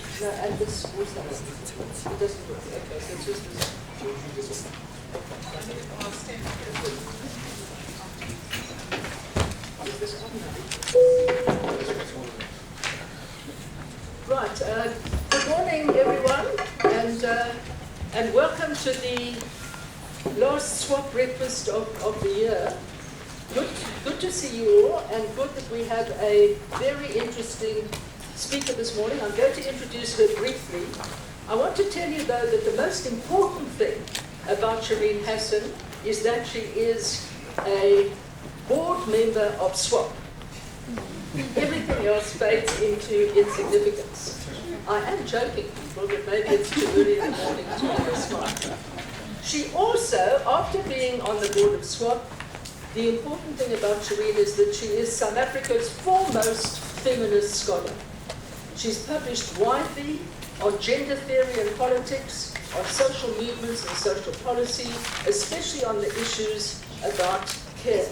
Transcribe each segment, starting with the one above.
No, and this also. It doesn't work. Okay, so it's just this. Is this on now? Right. Good morning, everyone, and welcome to the last SWOP breakfast of the year. Good to see you all, and good that we have a very interesting speaker this morning. I'm going to introduce her briefly. I want to tell you, though, that the most important thing about Shireen Hassim is that she is a board member of SWOP. Everything else fades into insignificance. I am joking, people, but maybe it's too early in the morning to have a smile. She also, after being on the board of SWOP, the important thing about Shireen is that she is South Africa's foremost feminist scholar. She's published widely on gender theory and politics, on social movements and social policy, especially on the issues about care,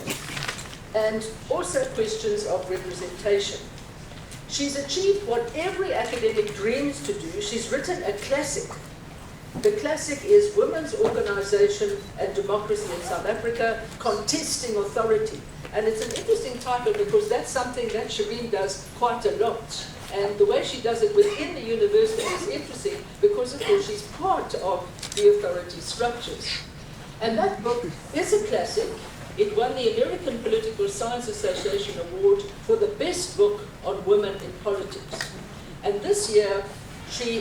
and also questions of representation. She's achieved what every academic dreams to do. She's written a classic. The classic is Women's Organization and Democracy in South Africa, Contesting Authority. And it's an interesting title because that's something that Shireen does quite a lot. And the way she does it within the university is interesting because, of course, she's part of the authority structures. And that book is a classic. It won the American Political Science Association Award for the best book on women in politics. And this year,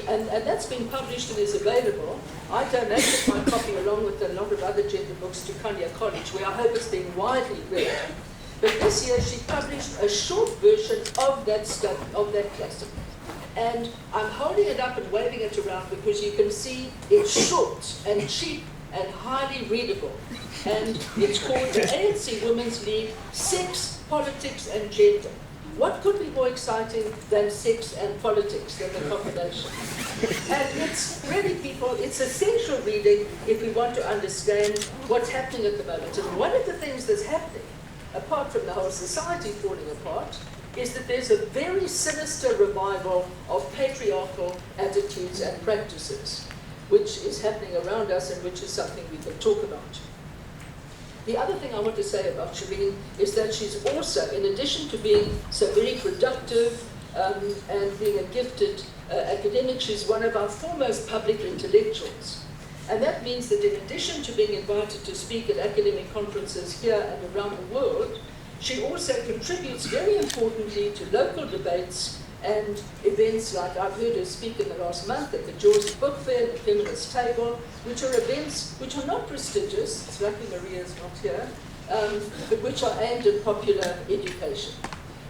and that's been published and is available. I donated my copy along with a lot of other gender books to Kanya College, where I hope it's being widely read. But this year she published a short version of that study, of that classic. And I'm holding it up and waving it around because you can see it's short and cheap and highly readable. And it's called the ANC Women's League, Sex, Politics and Gender. What could be more exciting than sex and politics, than the combination? And it's really, people, it's essential reading if we want to understand what's happening at the moment. And one of the things that's happening, apart from the whole society falling apart, is that there's a very sinister revival of patriarchal attitudes and practices, which is happening around us and which is something we can talk about. The other thing I want to say about Shireen is that she's also, in addition to being so very productive and being a gifted academic, she's one of our foremost public intellectuals. And that means that in addition to being invited to speak at academic conferences here and around the world, she also contributes very importantly to local debates and events like I've heard her speak in the last month at the George Book Fair, the Feminist Table, which are events which are not prestigious, it's lucky Maria's not here, but which are aimed at popular education.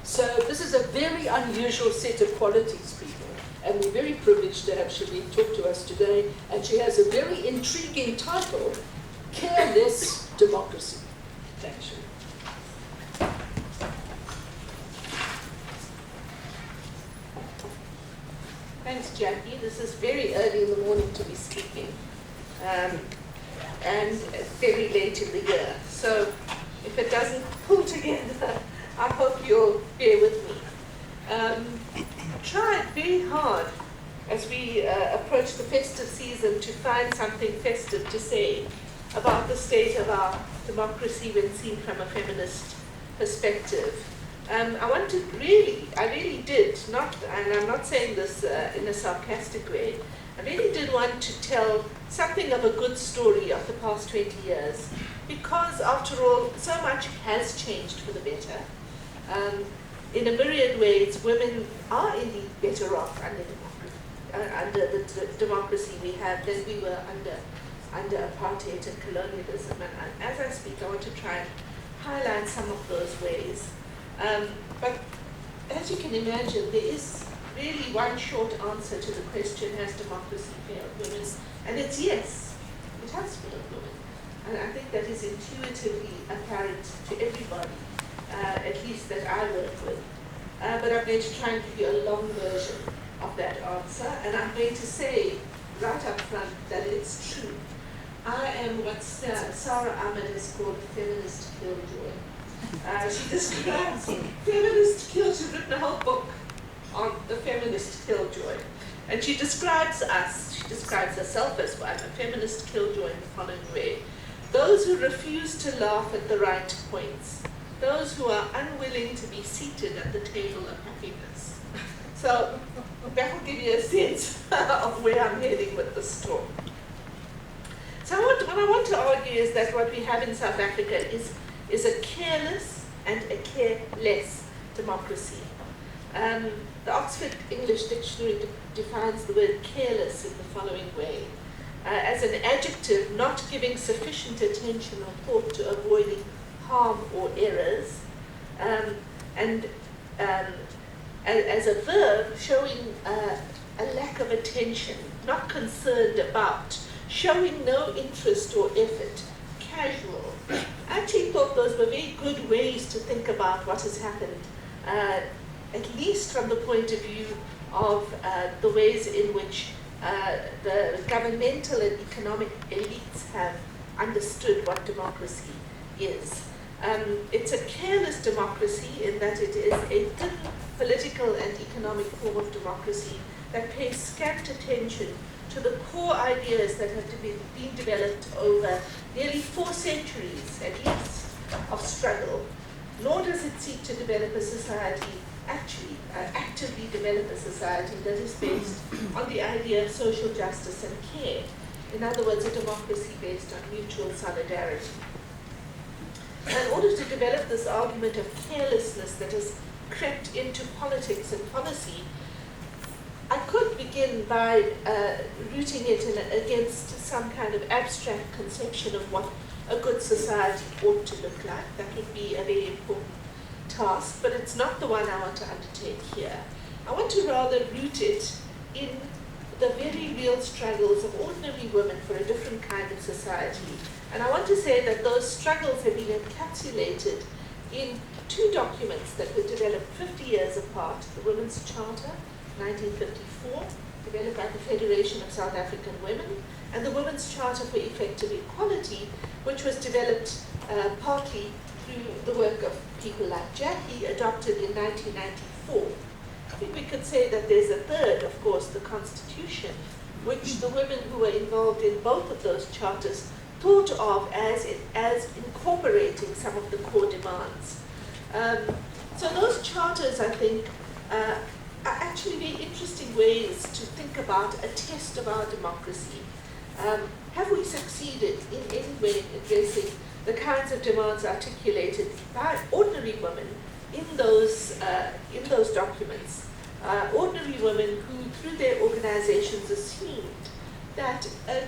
So this is a very unusual set of qualities, people, and we're very privileged to have Shireen talk to us today, and she has a very intriguing title, Careless Democracy. Thanks, Shireen. Thanks, Jackie. This is very early in the morning to be speaking, and very late in the year. So if it doesn't pull together, I hope you'll bear with me. Tried very hard as we approach the festive season to find something festive to say about the state of our democracy when seen from a feminist perspective. I really did, and I'm not saying this in a sarcastic way, I really did want to tell something of a good story of the past 20 years, because after all, so much has changed for the better. In a myriad ways, women are indeed better off under the democracy we have than we were under apartheid and colonialism. And as I speak, I want to try and highlight some of those ways. But as you can imagine, there is really one short answer to the question, has democracy failed women? And it's yes, it has failed women. And I think that is intuitively apparent to everybody, at least that I work with. But I'm going to try and give you a long version of that answer, and I'm going to say right up front that it's true. I am what Sarah Ahmed has called a feminist killjoy. She describes feminist kill. She's written a whole book on the feminist killjoy. And she describes herself as one, a feminist killjoy in the following way: those who refuse to laugh at the right points, those who are unwilling to be seated at the table of happiness. So that will give you a sense of where I'm heading with this talk. So what I want to argue is that what we have in South Africa is a careless and a careless democracy. The Oxford English Dictionary defines the word careless in the following way: as an adjective not giving sufficient attention or thought to avoiding harm or errors, and as a verb showing a lack of attention, not concerned about, showing no interest or effort, casual. I actually thought those were very good ways to think about what has happened, at least from the point of view of the ways in which the governmental and economic elites have understood what democracy is. It's a careless democracy in that it is a thin political and economic form of democracy that pays scant attention to the core ideas that have been developed over nearly 4 centuries, at least, of struggle. Nor does it seek to develop a society, actively develop a society that is based on the idea of social justice and care. In other words, a democracy based on mutual solidarity. In order to develop this argument of carelessness that has crept into politics and policy, I could begin by rooting it against some kind of abstract conception of what a good society ought to look like. That would be a very important task, but it's not the one I want to undertake here. I want to rather root it in the very real struggles of ordinary women for a different kind of society. And I want to say that those struggles have been encapsulated in 2 documents that were developed 50 years apart: the Women's Charter, 1954, developed by the Federation of South African Women, and the Women's Charter for Effective Equality, which was developed partly through the work of people like Jackie, adopted in 1994. I think we could say that there's a third, of course, the Constitution, which the women who were involved in both of those charters thought of as incorporating some of the core demands. So those charters, I think, are actually very interesting ways to think about a test of our democracy. Have we succeeded in any way in addressing the kinds of demands articulated by ordinary women in those documents? Ordinary women who, through their organizations, assumed that a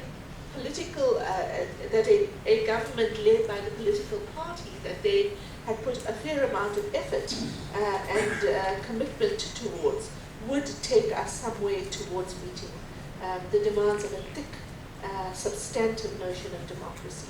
government led by the political party that they had put a fair amount of effort and commitment towards would take us some way towards meeting the demands of a thick, substantive notion of democracy.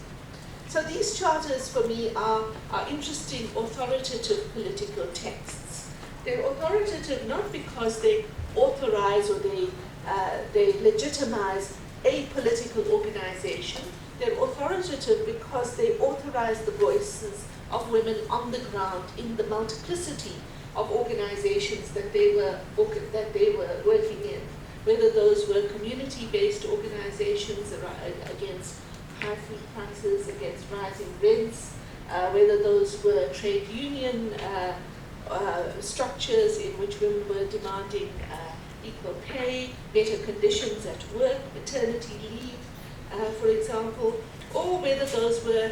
So these charters, for me, are interesting, authoritative political texts. They're authoritative not because they authorize or they legitimize a political organization. They're authoritative because they authorize the voices of women on the ground in the multiplicity of organizations that they were working in, whether those were community-based organizations against high food prices, against rising rents, whether those were trade union structures in which women were demanding equal pay, better conditions at work, maternity leave, for example, or whether those were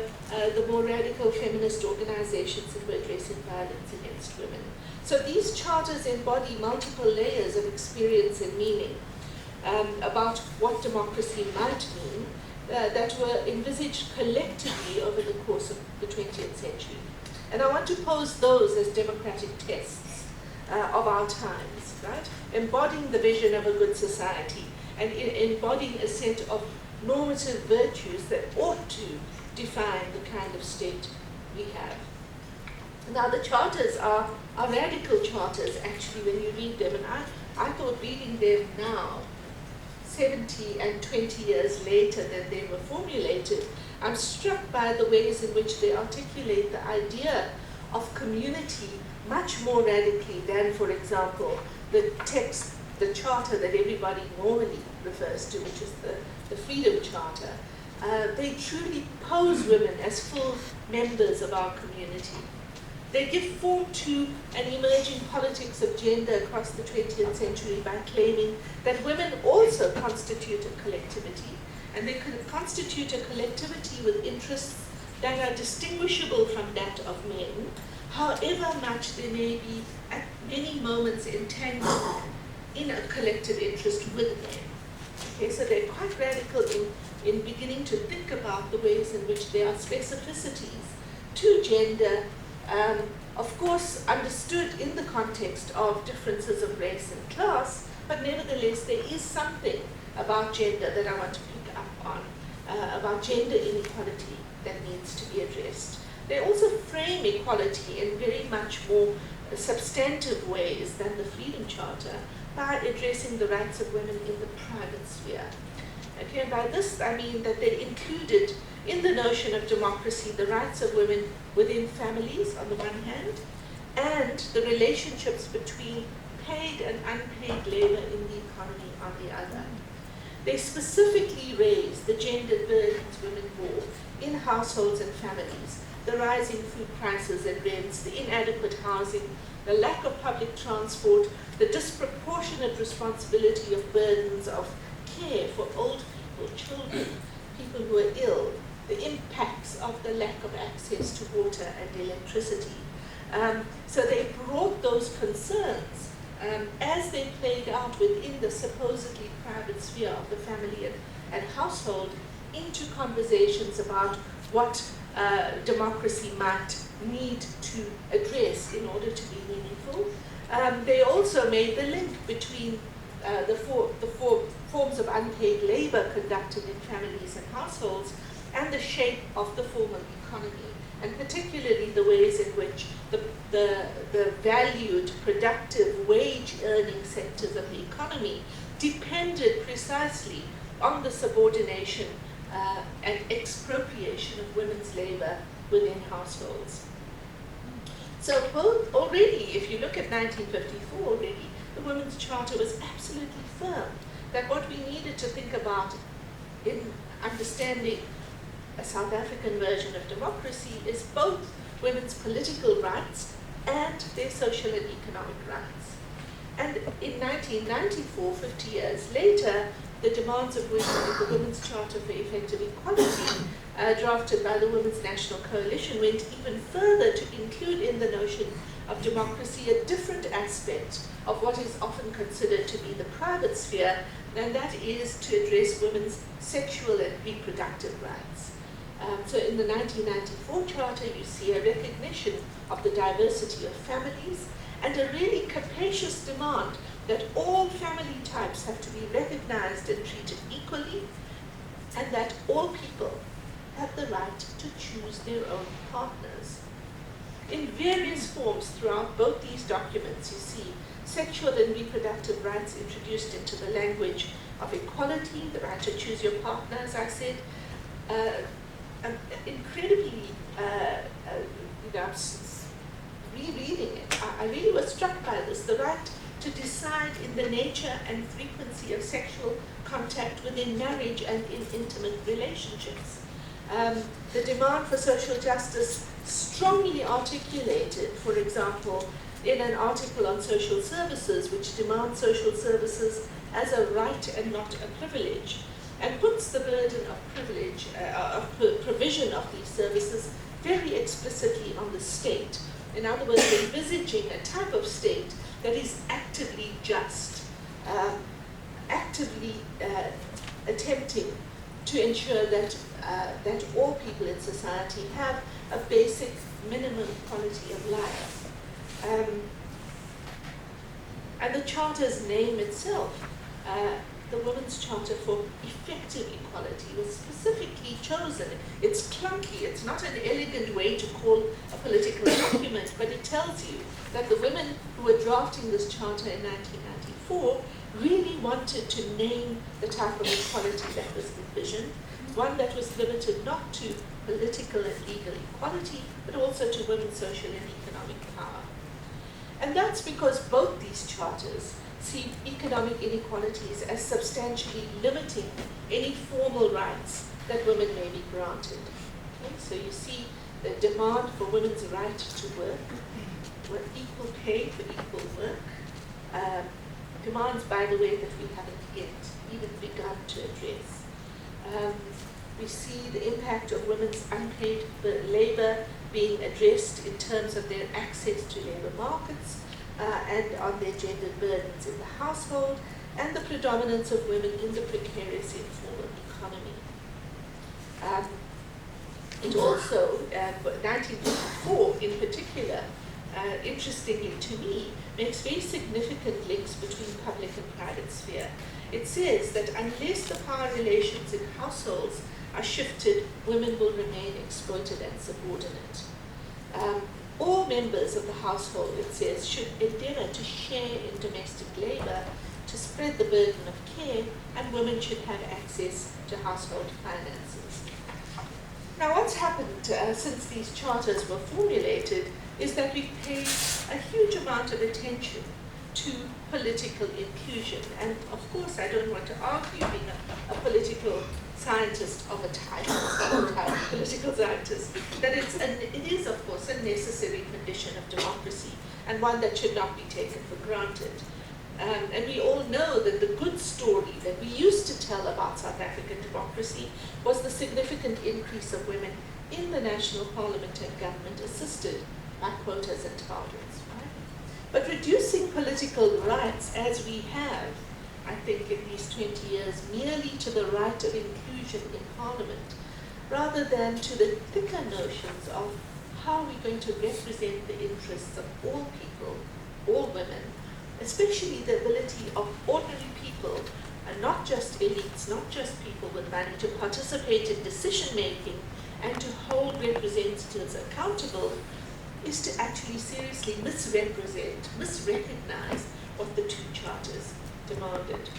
the more radical feminist organizations that were addressing violence against women. So these charters embody multiple layers of experience and meaning about what democracy might mean that were envisaged collectively over the course of the 20th century. And I want to pose those as democratic tests of our times, right? Embodying the vision of a good society and embodying a set of normative virtues that ought to define the kind of state we have. Now the charters are radical charters actually when you read them, and I thought reading them now, 70 and 20 years later than they were formulated, I'm struck by the ways in which they articulate the idea of community much more radically than, for example, the text the charter that everybody normally refers to, which is the Freedom Charter, they truly pose women as full members of our community. They give form to an emerging politics of gender across the 20th century by claiming that women also constitute a collectivity, and they constitute a collectivity with interests that are distinguishable from that of men, however much they may be at many moments entangled in a collective interest with men. Okay, so they're quite radical in beginning to think about the ways in which there are specificities to gender, of course understood in the context of differences of race and class, but nevertheless there is something about gender that I want to pick up on, about gender inequality that needs to be addressed. They also frame equality in very much more substantive ways than the Freedom Charter by addressing the rights of women in the private sphere. Okay, and by this I mean that they included in the notion of democracy the rights of women within families on the one hand, and the relationships between paid and unpaid labor in the economy on the other. They specifically raised the gendered burdens women bore in households and families, the rising food prices and rents, the inadequate housing, the lack of public transport, the disproportionate responsibility of burdens of care for old people, children, people who are ill, the impacts of the lack of access to water and electricity. So they brought those concerns as they played out within the supposedly private sphere of the family and household into conversations about what democracy might need to address in order to be meaningful. They also made the link between the four forms of unpaid labor conducted in families and households and the shape of the formal economy, and particularly the ways in which the valued, productive, wage-earning sectors of the economy depended precisely on the subordination and expropriation of women's labor within households. So both already, if you look at 1954 already, the Women's Charter was absolutely firm that what we needed to think about in understanding a South African version of democracy is both women's political rights and their social and economic rights. And in 1994, 50 years later, the demands of women in the Women's Charter for Effective Equality, drafted by the Women's National Coalition, went even further to include in the notion of democracy a different aspect of what is often considered to be the private sphere, and that is to address women's sexual and reproductive rights. So in the 1994 Charter, you see a recognition of the diversity of families and a really capacious demand that all family types have to be recognized and treated equally, and that all people have the right to choose their own partners. In various forms throughout both these documents, you see sexual and reproductive rights introduced into the language of equality, the right to choose your partner, as I said, incredibly, rereading it, I really was struck by this, the right to decide in the nature and frequency of sexual contact within marriage and in intimate relationships. The demand for social justice strongly articulated, for example, in an article on social services, which demands social services as a right and not a privilege, and puts the burden of privilege, of provision of these services very explicitly on the state. In other words, envisaging a type of state that is actively just, actively attempting to ensure that all people in society have a basic minimum quality of life. And the Charter's name itself, the Women's Charter for Effective Equality, was specifically chosen. It's clunky, it's not an elegant way to call a political document, but it tells you that the women who were drafting this charter in 1994 really wanted to name the type of equality that was envisioned, one that was limited not to political and legal equality, but also to women's social and economic power. And that's because both these charters see economic inequalities as substantially limiting any formal rights that women may be granted. Okay? So you see the demand for women's right to work, with equal pay for equal work, demands, by the way, that we haven't yet even begun to address. We see the impact of women's unpaid labor being addressed in terms of their access to labor markets and on their gendered burdens in the household, and the predominance of women in the precarious informal economy. It also, 1954 in particular, interestingly to me, makes very significant links between public and private sphere. It says that unless the power relations in households are shifted, women will remain exploited and subordinate. All members of the household, it says, should endeavour to share in domestic labour to spread the burden of care, and women should have access to household finances. Now, what's happened since these charters were formulated is that we've paid a huge amount of attention to political inclusion. And of course, I don't want to argue, being a political scientist of a type, political scientist, that it is, of course, a necessary condition of democracy, and one that should not be taken for granted. And we all know that the good story that we used to tell about South African democracy was the significant increase of women in the national parliament and government, assisted by quotas and targets. Right? But reducing political rights as we have, I think, in these 20 years, merely to the right of inclusion in parliament, rather than to the thicker notions of how we're going to represent the interests of all people, all women, especially the ability of ordinary people, and not just elites, not just people with money, to participate in decision making and to hold representatives accountable, is to actually seriously misrecognize what the two charters demanded.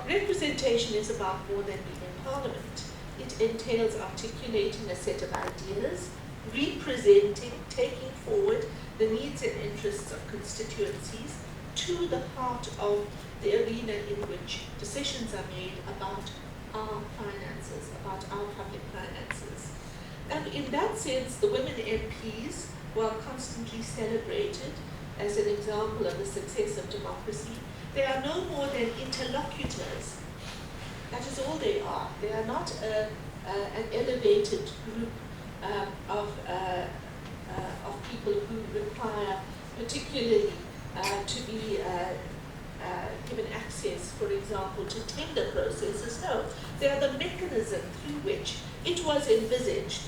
Representation is about more than being in parliament. It entails articulating a set of ideas, representing, taking forward the needs and interests of constituencies to the heart of the arena in which decisions are made about our finances, about our public finances. And in that sense, the women MPs, while constantly celebrated as an example of the success of democracy, they are no more than interlocutors. That is all they are. They are not an elevated group of people who require particularly to be given access, for example, to tender processes. No, they are the mechanism through which it was envisaged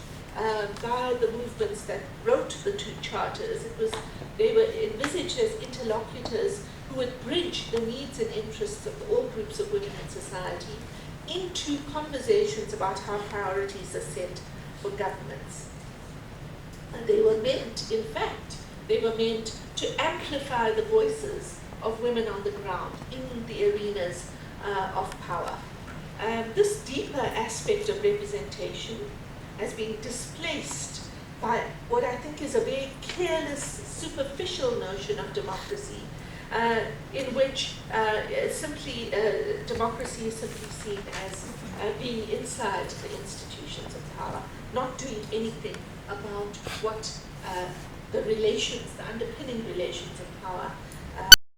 by the movements that wrote the two charters. They were envisaged as interlocutors who would bridge the needs and interests of all groups of women in society into conversations about how priorities are set for governments. And they were meant, in fact, to amplify the voices of women on the ground in the arenas of power. This deeper aspect of representation has been displaced by what I think is a very careless, superficial notion of democracy, in which democracy is simply seen as being inside the institutions of power, not doing anything about what the underpinning relations of power